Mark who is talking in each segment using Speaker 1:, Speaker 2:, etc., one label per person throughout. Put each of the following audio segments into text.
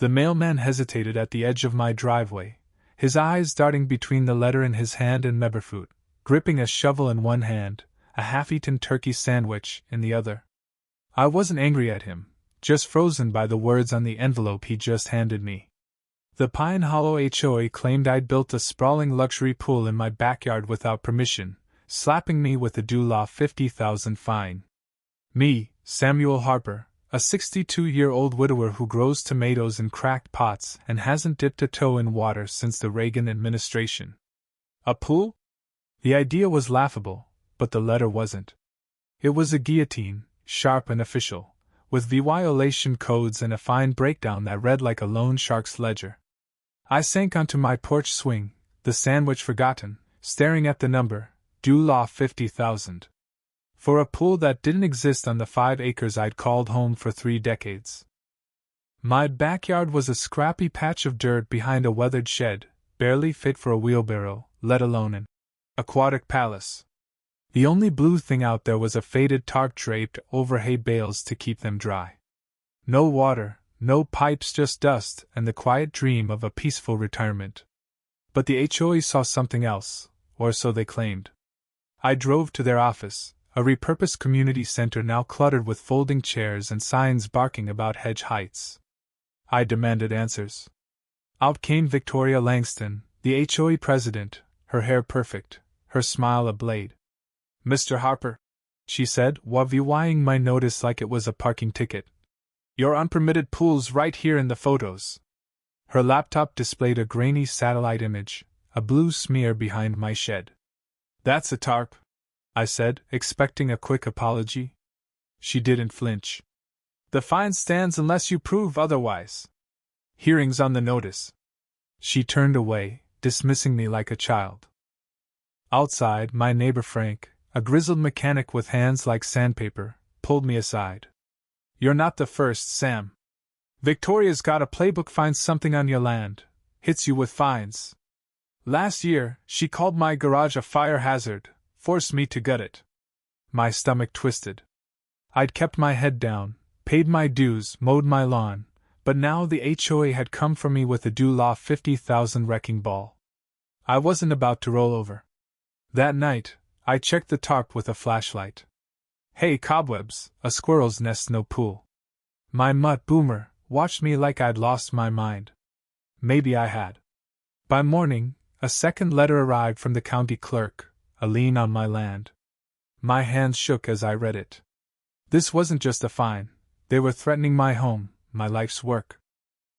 Speaker 1: The mailman hesitated at the edge of my driveway, his eyes darting between the letter in his hand and Meberfoot, gripping a shovel in one hand, a half-eaten turkey sandwich in the other. I wasn't angry at him, just frozen by the words on the envelope he just handed me. The Pine Hollow HOA claimed I'd built a sprawling luxury pool in my backyard without permission, slapping me with a $50,000 fine. Me, Samuel Harper, a 62-year-old widower who grows tomatoes in cracked pots and hasn't dipped a toe in water since the Reagan administration. A pool? The idea was laughable, but the letter wasn't. It was a guillotine, sharp and official, with violation codes and a fine breakdown that read like a loan shark's ledger. I sank onto my porch swing, the sandwich forgotten, staring at the number, $50,000. For a pool that didn't exist on the 5 acres I'd called home for 3 decades. My backyard was a scrappy patch of dirt behind a weathered shed, barely fit for a wheelbarrow, let alone an aquatic palace. The only blue thing out there was a faded tarp draped over hay bales to keep them dry. No water, no pipes, just dust and the quiet dream of a peaceful retirement. But the HOA saw something else, or so they claimed. I drove to their office, a repurposed community center now cluttered with folding chairs and signs barking about hedge heights. I demanded answers. Out came Victoria Langston, the HOA president, her hair perfect, her smile a blade. "Mr. Harper," she said, reviewing my notice like it was a parking ticket. "Your unpermitted pool's right here in the photos." Her laptop displayed a grainy satellite image, a blue smear behind my shed. "That's a tarp," I said, expecting a quick apology. She didn't flinch. "The fine stands unless you prove otherwise. Hearings on the notice." She turned away, dismissing me like a child. Outside, my neighbor Frank, a grizzled mechanic with hands like sandpaper, pulled me aside. "You're not the first, Sam. Victoria's got a playbook, finds something on your land, hits you with fines. Last year, she called my garage a fire hazard, forced me to gut it." My stomach twisted. I'd kept my head down, paid my dues, mowed my lawn, but now the HOA had come for me with a $50,000 wrecking ball. I wasn't about to roll over. That night, I checked the tarp with a flashlight. Hey, cobwebs, a squirrel's nest, no pool. My mutt Boomer watched me like I'd lost my mind. Maybe I had. By morning, a second letter arrived from the county clerk, a lien on my land. My hands shook as I read it. This wasn't just a fine, they were threatening my home, my life's work.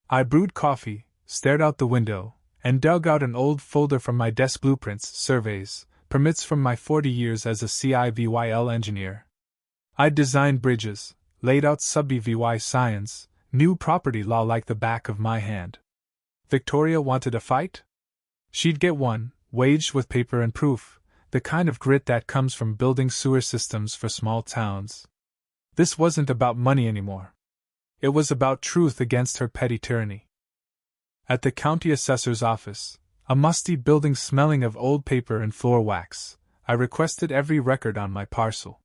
Speaker 1: I brewed coffee, stared out the window, and dug out an old folder from my desk: blueprints, surveys, permits from my 40 years as a civil engineer. I'd designed bridges, laid out sub-BVY science, knew property law like the back of my hand. Victoria wanted a fight? She'd get one, waged with paper and proof, the kind of grit that comes from building sewer systems for small towns. This wasn't about money anymore. It was about truth against her petty tyranny. At the county assessor's office, a musty building smelling of old paper and floor wax, I requested every record on my parcel.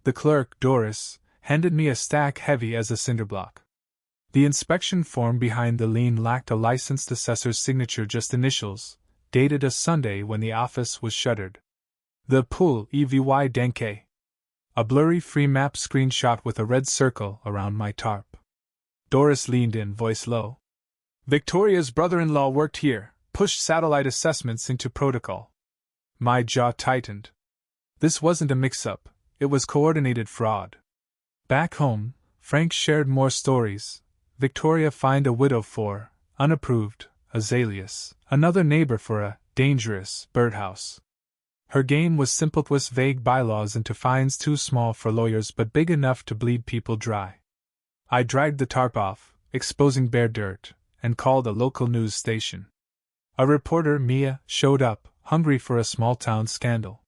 Speaker 1: The clerk, Doris, handed me a stack heavy as a cinderblock. The inspection form behind the lien lacked a licensed assessor's signature, just initials, dated a Sunday when the office was shuttered. The pool EVY Denke. A blurry free map screenshot with a red circle around my tarp. Doris leaned in, voice low. Victoria's brother-in-law worked here, pushed satellite assessments into protocol. My jaw tightened. This wasn't a mix-up, it was coordinated fraud. Back home, Frank shared more stories. Victoria fined a widow for, unapproved, azaleas, another neighbor for a dangerous birdhouse. Her game was simple: twist vague bylaws into fines too small for lawyers but big enough to bleed people dry. I dragged the tarp off, exposing bare dirt, and called a local news station. A reporter, Mia, showed up, hungry for a small-town scandal.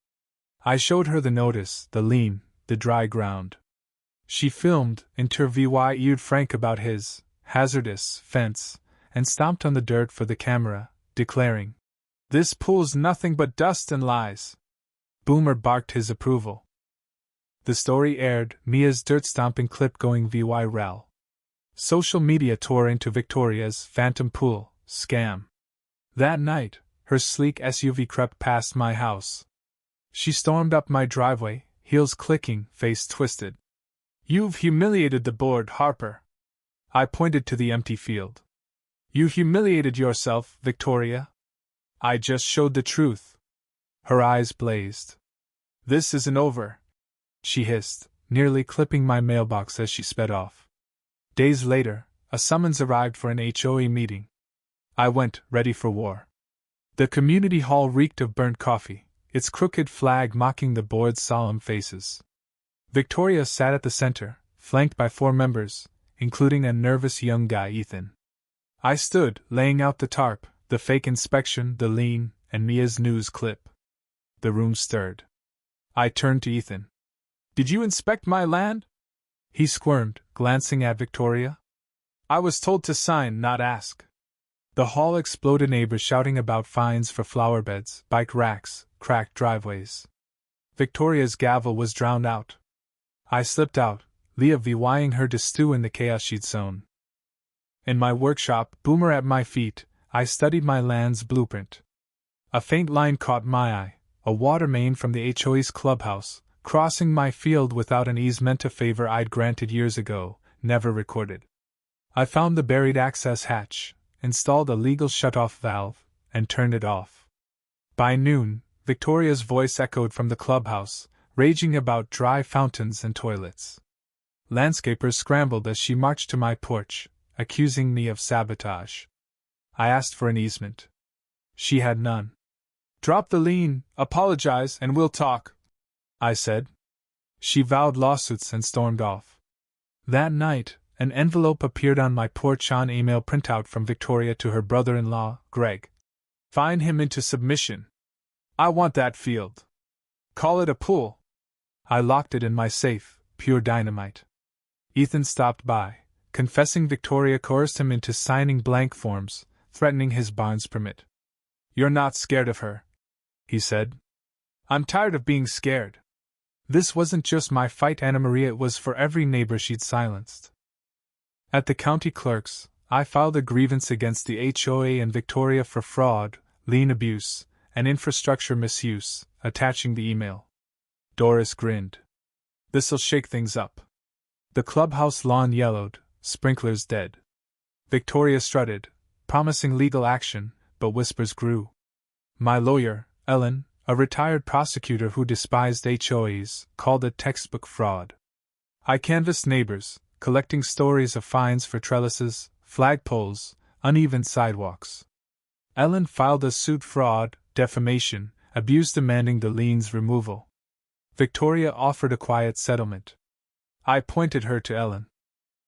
Speaker 1: I showed her the notice, the lien, the dry ground. She filmed, interviewed Frank about his hazardous fence, and stomped on the dirt for the camera, declaring, "This pool's nothing but dust and lies." Boomer barked his approval. The story aired, Mia's dirt-stomping clip going viral. Social media tore into Victoria's phantom pool scam. That night, her sleek SUV crept past my house. She stormed up my driveway, heels clicking, face twisted. "You've humiliated the board, Harper." I pointed to the empty field. "You humiliated yourself, Victoria." "I just showed the truth." Her eyes blazed. "This isn't over," she hissed, nearly clipping my mailbox as she sped off. Days later, a summons arrived for an HOA meeting. I went, ready for war. The community hall reeked of burnt coffee, its crooked flag mocking the board's solemn faces. Victoria sat at the center, flanked by 4 members, including a nervous young guy, Ethan. I stood, laying out the tarp, the fake inspection, the lien, and Mia's news clip. The room stirred. I turned to Ethan. "Did you inspect my land?" He squirmed, glancing at Victoria. "I was told to sign, not ask." The hall exploded, neighbors shouting about fines for flower beds, bike racks, cracked driveways. Victoria's gavel was drowned out. I slipped out, Leah vying her to stew in the chaos she'd sown. In my workshop, Boomer at my feet, I studied my land's blueprint. A faint line caught my eye, a water main from the HOA's clubhouse, crossing my field without an easement, a favor I'd granted years ago, never recorded. I found the buried access hatch, installed a legal shutoff valve, and turned it off. By noon, Victoria's voice echoed from the clubhouse, raging about dry fountains and toilets. Landscapers scrambled as she marched to my porch, accusing me of sabotage. I asked for an easement. She had none. "Drop the lien, apologize, and we'll talk," I said. She vowed lawsuits and stormed off. That night, an envelope appeared on my porch on email printout from Victoria to her brother-in-law, Greg. "Fine him into submission. I want that field. Call it a pool." I locked it in my safe, pure dynamite. Ethan stopped by, confessing Victoria coerced him into signing blank forms, threatening his Barnes permit. "You're not scared of her," he said. "I'm tired of being scared." This wasn't just my fight, Anna Maria, it was for every neighbor she'd silenced. At the county clerk's, I filed a grievance against the HOA and Victoria for fraud, lien abuse, and infrastructure misuse, attaching the email. Doris grinned. "This'll shake things up." The clubhouse lawn yellowed, sprinklers dead. Victoria strutted, promising legal action, but whispers grew. My lawyer, Ellen, a retired prosecutor who despised HOAs, called it textbook fraud. I canvassed neighbors, collecting stories of fines for trellises, flagpoles, uneven sidewalks. Ellen filed a suit: fraud, defamation, abuse, demanding the lien's removal. Victoria offered a quiet settlement. I pointed her to Ellen.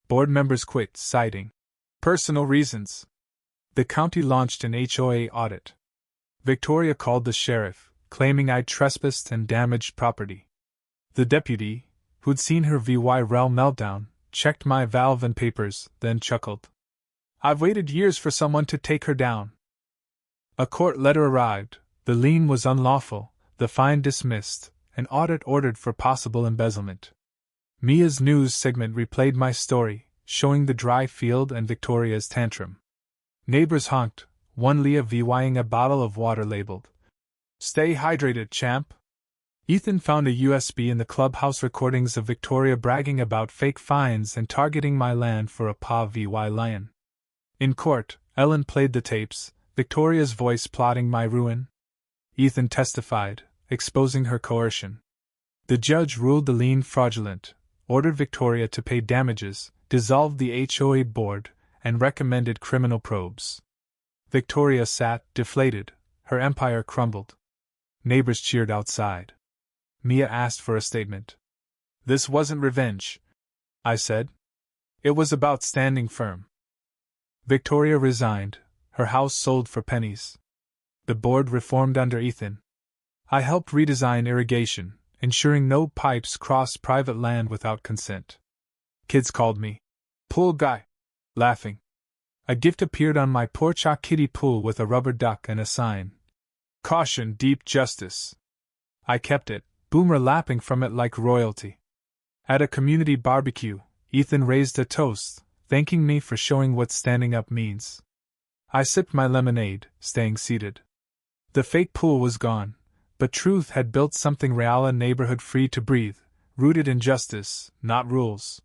Speaker 1: Board members quit, citing personal reasons. The county launched an HOA audit. Victoria called the sheriff, claiming I'd trespassed and damaged property. The deputy, who'd seen her VYRL meltdown, checked my valve and papers, then chuckled. "I've waited years for someone to take her down." A court letter arrived, the lien was unlawful, the fine dismissed, an audit ordered for possible embezzlement. Mia's news segment replayed my story, showing the dry field and Victoria's tantrum. Neighbors honked, one Leah vying a bottle of water labeled, "Stay hydrated, champ." Ethan found a USB in the clubhouse recordings of Victoria bragging about fake fines and targeting my land for a PA vy Lien. In court, Ellen played the tapes, Victoria's voice plotting my ruin. Ethan testified, exposing her coercion. The judge ruled the lien fraudulent, ordered Victoria to pay damages, dissolved the HOA board, and recommended criminal probes. Victoria sat, deflated, her empire crumbled. Neighbors cheered outside. Mia asked for a statement. "This wasn't revenge," I said. "It was about standing firm." Victoria resigned, her house sold for pennies. The board reformed under Ethan. I helped redesign irrigation, ensuring no pipes crossed private land without consent. Kids called me pool guy, laughing. A gift appeared on my porch, a kiddie pool with a rubber duck and a sign. "Caution, deep justice." I kept it, Boomer lapping from it like royalty. At a community barbecue, Ethan raised a toast, thanking me for showing what standing up means. I sipped my lemonade, staying seated. The fake pool was gone, but truth had built something real, a neighborhood free to breathe, rooted in justice, not rules.